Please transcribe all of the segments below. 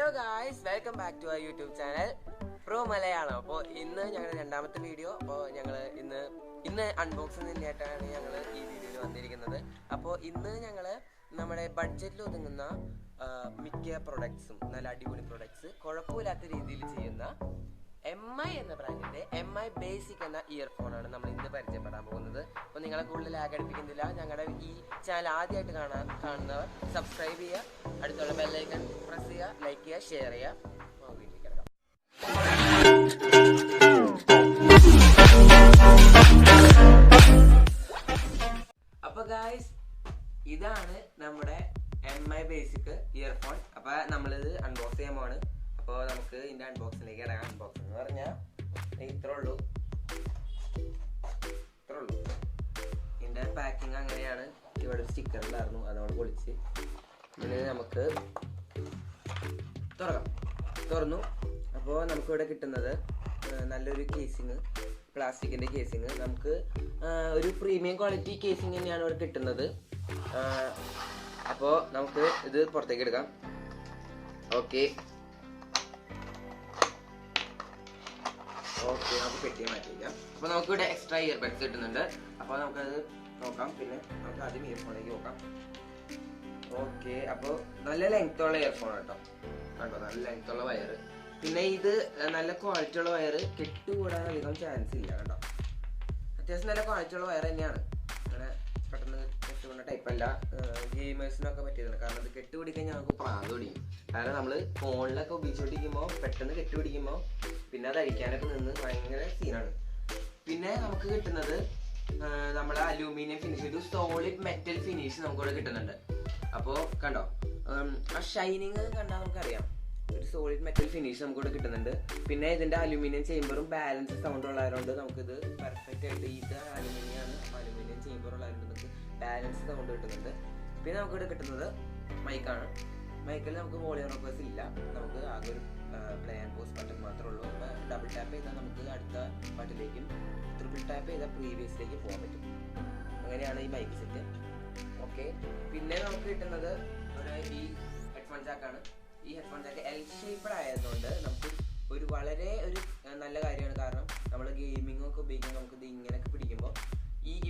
Hello guys, welcome back to our YouTube channel Pro MaLaYaLaM. അപ്പോൾ ഇന്ന് ഞങ്ങളുടെ രണ്ടാമത്തെ വീഡിയോ. അപ്പോൾ ഞങ്ങൾ ഇന്ന് അൺബോക്സിംഗ് തന്നെയായിട്ടാണ് ഞങ്ങൾ ഈ വീഡിയോയിൽ വന്നിരിക്കുന്നത്. അപ്പോൾ ഇന്ന് ഞങ്ങൾ നമ്മുടെ ബഡ്ജറ്റിൽ ഒതുങ്ങുന്ന മിക്ക പ്രൊഡക്ട്സും നല്ല അടിപൊളി പ്രൊഡക്ട്സ് കുഴപ്പമില്ലാത്ത രീതിയിൽ ചെയ്യുന്ന MI എന്ന ബ്രാൻഡിൻ്റെ MI ബേസിക് എന്ന ഇയർഫോണാണ് നമ്മൾ ഇന്ന് പരിചയപ്പെടാൻ പോകുന്നത്. അപ്പോൾ നിങ്ങളെ കൂടുതൽ ലാഗ് അടിപ്പിക്കുന്നില്ല. ഞങ്ങളുടെ ഈ ചാനൽ ആദ്യമായിട്ട് കാണുന്നവർ സബ്സ്ക്രൈബ് ചെയ്യുക, അടുത്തുള്ള ബെല്ലൈക്കൺ പ്രസ് ചെയ്യുക, ലൈക്ക് ചെയ്യുക, ഷെയർ ചെയ്യുക. വീട്ടിലേക്ക് കിടക്കാം. അപ്പോൾ ഗായ്സ്, ഇതാണ് നമ്മുടെ MI ബേസിക് ഇയർഫോൺ. അപ്പോൾ നമ്മളിത് അൺബോക്സ് ചെയ്യാൻ പോവാണ്. അപ്പോൾ നമുക്ക് ഇതിൻ്റെ അൺബോക്സിലേക്ക് ഇടാം. അൺബോക്സിംഗ് എന്ന് പറഞ്ഞാൽ ഇത്രേ ഉള്ളൂ. ഇതിൻ്റെ പാക്കിങ് അങ്ങനെയാണ്. ഇവിടെ സ്റ്റിക്കർ ഉണ്ടായിരുന്നു, അതോട് പൊളിച്ച് ഇതിന് നമുക്ക് തുറന്നു. അപ്പോൾ നമുക്കിവിടെ കിട്ടുന്നത് നല്ലൊരു കേസിങ്, പ്ലാസ്റ്റിക്കിൻ്റെ കേസിങ്. നമുക്ക് ഒരു പ്രീമിയം ക്വാളിറ്റി കേസിങ് തന്നെയാണ് ഇവിടെ കിട്ടുന്നത്. അപ്പോൾ നമുക്ക് ഇത് പുറത്തേക്ക് എടുക്കാം. ഓക്കെ, നമുക്ക് പെട്ടി മാറ്റിക്കാം. അപ്പോൾ നമുക്കിവിടെ എക്സ്ട്രാ ഇയർബഡ്സ് കിട്ടുന്നുണ്ട്. അപ്പോൾ നമുക്കത് നോക്കാം. പിന്നെ നമുക്ക് ആദ്യം ഇയർഫോണിലേക്ക് നോക്കാം. ഓക്കെ, അപ്പോൾ നല്ല ലെങ്ത്തുള്ള ഇയർഫോൺ കേട്ടോ. കണ്ടോ, നല്ല ലെങ്ത്തുള്ള വയർ. പിന്നെ ഇത് നല്ല ക്വാളിറ്റി ഉള്ള വയർ, കെട്ടുകൂടാൻ അധികം ചാൻസ് ഇല്ല കേട്ടോ. അത്യാവശ്യം നല്ല ക്വാളിറ്റി ഉള്ള വയർ തന്നെയാണ്. അങ്ങനെ പെട്ടെന്ന് കെട്ടുകൊണ്ട ടൈപ്പല്ല. ഗെയിമേഴ്സിനൊക്കെ പറ്റിയതാണ്. കാരണം അത് കെട്ടുപിടിക്കഴിഞ്ഞാൽ നമുക്ക് പ്രാന്ത് പിടിക്കും. കാരണം നമ്മൾ ഫോണിലൊക്കെ ഉപയോഗിച്ചുകൊണ്ടിരിക്കുമ്പോൾ പെട്ടെന്ന് കെട്ടുപിടിക്കുമ്പോൾ പിന്നെ അത് അടിക്കാനൊക്കെ നിന്ന് ഭയങ്കര സീനാണ്. പിന്നെ നമുക്ക് കിട്ടുന്നത് നമ്മുടെ അലൂമിനിയം ഫിനിഷ്, ഒരു സോളിഡ് മെറ്റൽ ഫിനിഷ് നമുക്കിവിടെ കിട്ടുന്നുണ്ട്. അപ്പോൾ കണ്ടോ, ആ ഷൈനിങ് കണ്ടാൽ നമുക്കറിയാം ഒരു സോളിഡ് മെറ്റൽ ഫിനിഷ് നമുക്കിവിടെ കിട്ടുന്നുണ്ട്. പിന്നെ ഇതിൻ്റെ അലൂമിനിയം ചേമ്പറും ബാലൻസ് സൗണ്ട് ഉള്ളതുകൊണ്ട് നമുക്കിത് പെർഫെക്റ്റ് ആയിട്ട്, ഇത് അലൂമിനിയം ആണ്, അലൂമിനിയം ചേമ്പർ ഉള്ളതുകൊണ്ട് നമുക്ക് ബാലൻസ് സൗണ്ട് കിട്ടുന്നുണ്ട്. പിന്നെ നമുക്കിവിടെ കിട്ടുന്നത് മൈക്കാണ്. മൈക്കിൽ നമുക്ക് വോളിയം റോക്കേഴ്സ് ഇല്ല. നമുക്ക് ആകെ ഒരു പ്ലേ ആൻഡ് പോസ് ബട്ടൺ മാത്രമേ ഉള്ളൂ. ഡബിൾ ടാപ്പ് ചെയ്താൽ നമുക്ക് അടുത്ത പാട്ടിലേക്കും, ട്രിപ്പിൾ ടാപ്പ് ചെയ്താൽ പ്രീവിയസിലേക്ക് പോകാൻ പറ്റും. അങ്ങനെയാണ് ഈ മൈക്ക് സെറ്റ്. ഓക്കെ, പിന്നെ നമുക്ക് കിട്ടുന്നത് ഈ ഹെഡ്ഫോൺ ജാക്കാണ്. ഈ ഹെഡ്ഫോൺ ജാക്ക് എൽ ഷേപ്പഡ് ആയതുകൊണ്ട് നമുക്ക് വളരെ നല്ല കാര്യമാണ്. കാരണം നമ്മൾ ഗെയിമിംഗ് ഒക്കെ ഉപയോഗിക്കുമ്പോൾ നമുക്കിത് ഇങ്ങനെയൊക്കെ പിടിക്കുമ്പോൾ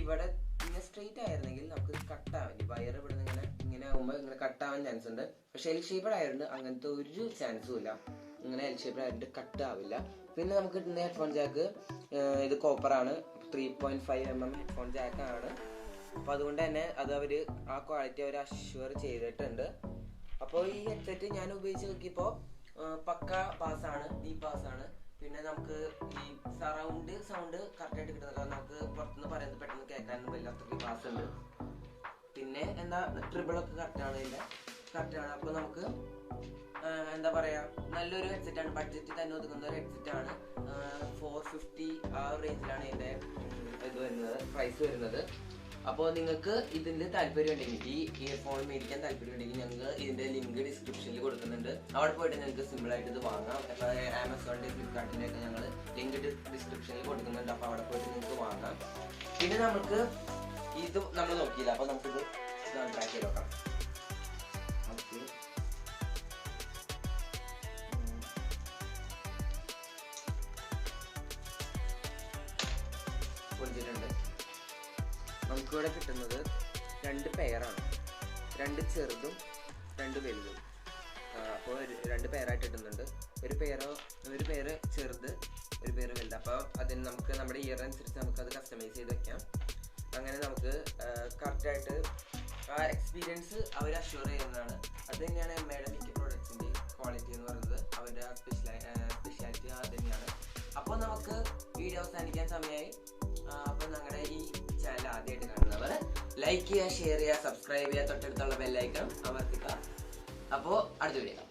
ഇവിടെ ഇങ്ങനെ സ്ട്രെയിറ്റ് ആയിരുന്നെങ്കിൽ നമുക്ക് കട്ടാവില്ല. വയർ ഇവിടെ നിന്ന് ഇങ്ങനെ ആകുമ്പോൾ ഇങ്ങനെ കട്ടാവാൻ ചാൻസ് ഉണ്ട്. പക്ഷെ എൽ ഷേപ്പഡ് ആയതുകൊണ്ട് അങ്ങനത്തെ ഒരു ചാൻസും ഇല്ല. ഇങ്ങനെ എൽ ഷേപ്പഡ് ആയതുകൊണ്ട് കട്ടാവില്ല. പിന്നെ നമുക്ക് കിട്ടുന്ന ഹെഡ്ഫോൺ ജാക്ക് ഇത് കോപ്പറാണ്, 3.5 mm ഹെഡ്ഫോൺ ജാക്കാണ്. അപ്പോൾ അതുകൊണ്ട് തന്നെ അത് ആ ക്വാളിറ്റി അവർ അഷ്യൂർ ചെയ്തിട്ടുണ്ട്. അപ്പോൾ ഈ ഹെഡ്സെറ്റ് ഞാൻ ഉപയോഗിച്ച് നോക്കിയപ്പോൾ പക്ക പാസ്സാണ്, ഡീപ് പാസ്സാണ്. പിന്നെ നമുക്ക് ഈ സറൗണ്ട് സൗണ്ട് കറക്റ്റായിട്ട് കിട്ടുന്നില്ല. നമുക്ക് പുറത്തുനിന്ന് പറയുന്നത് പെട്ടെന്ന് കേൾക്കാനൊന്നും പറ്റില്ല, അത്രയ്ക്ക് പാസ് ഉണ്ട്. പിന്നെ ട്രിബിളൊക്കെ കറക്റ്റാണ്. അപ്പോൾ നമുക്ക് എന്താ പറയുക, നല്ലൊരു ഹെഡ്സെറ്റാണ്. ബഡ്ജറ്റിൽ തന്നെ ഒതുങ്ങുന്ന ഒരു ഹെഡ്സെറ്റാണ്. 450 ആ റേഞ്ചിലാണ് ഇതിൻ്റെ ഇത് വരുന്നത്, പ്രൈസ് വരുന്നത്. അപ്പോൾ നിങ്ങൾക്ക് ഇതിൻ്റെ താല്പര്യം ഉണ്ടെങ്കിൽ, ഈ ഇയർഫോൺ മേടിക്കാൻ താല്പര്യം ഉണ്ടെങ്കിൽ, ഞങ്ങൾ ഇതിൻ്റെ ലിങ്ക് ഡിസ്ക്രിപ്ഷനിൽ കൊടുക്കുന്നുണ്ട്. അവിടെ പോയിട്ട് നിങ്ങൾക്ക് സിമ്പിളായിട്ട് ഇത് വാങ്ങാം. അപ്പോൾ ആമസോണിൻ്റെ, ഫ്ലിപ്കാർട്ടിൻ്റെ ഒക്കെ ഞങ്ങൾ ലിങ്ക് ഡിസ്ക്രിപ്ഷനിൽ കൊടുക്കുന്നുണ്ട്. അപ്പോൾ അവിടെ പോയിട്ട് നിങ്ങൾക്ക് വാങ്ങാം. പിന്നെ നമുക്ക് ഇത് നമ്മൾ നോക്കിയില്ല, അപ്പോൾ നമുക്കിത് ട്രാക്ക് ചെയ്ത് നോക്കാം. പൊളിച്ചിട്ടുണ്ട്. നമുക്കിവിടെ കിട്ടുന്നത് 2 പെയറാണ്, 2 ചെറുതും 2 വലുതും. അപ്പോൾ 2 പെയറായിട്ട് ഇടുന്നുണ്ട്. ഒരു പെയറ് ചെറുത്, ഒരു പെയറ് വലുത്. അപ്പോൾ അതിന് നമുക്ക് നമ്മുടെ ഇയർ അനുസരിച്ച് നമുക്കത് കസ്റ്റമൈസ് ചെയ്ത് വെക്കാം. അങ്ങനെ നമുക്ക് കറക്റ്റായിട്ട് ആ എക്സ്പീരിയൻസ് അവർ അഷ്യൂർ ചെയ്യുന്നതാണ്. അത് തന്നെയാണ് MIയുടെ മിക്ക പ്രോഡക്ട്സിൻ്റെ ക്വാളിറ്റി എന്ന് പറയുന്നത്. അവരുടെ സ്പെഷ്യാലിറ്റി അത് തന്നെയാണ്. അപ്പോൾ നമുക്ക് വീഡിയോ അവസാനിക്കാൻ സമയമായി. അപ്പോൾ ഞങ്ങളുടെ ഈ ചാനൽ ആദ്യമായിട്ട് കാണുന്നവർ ലൈക്ക് ചെയ്യുക, ഷെയർ ചെയ്യുക, സബ്സ്ക്രൈബ് ചെയ്യുക, തൊട്ടടുത്തുള്ള ബെല്ലൈക്കൺ അമർത്തുക. അപ്പോൾ അടുത്ത വീഡിയോ.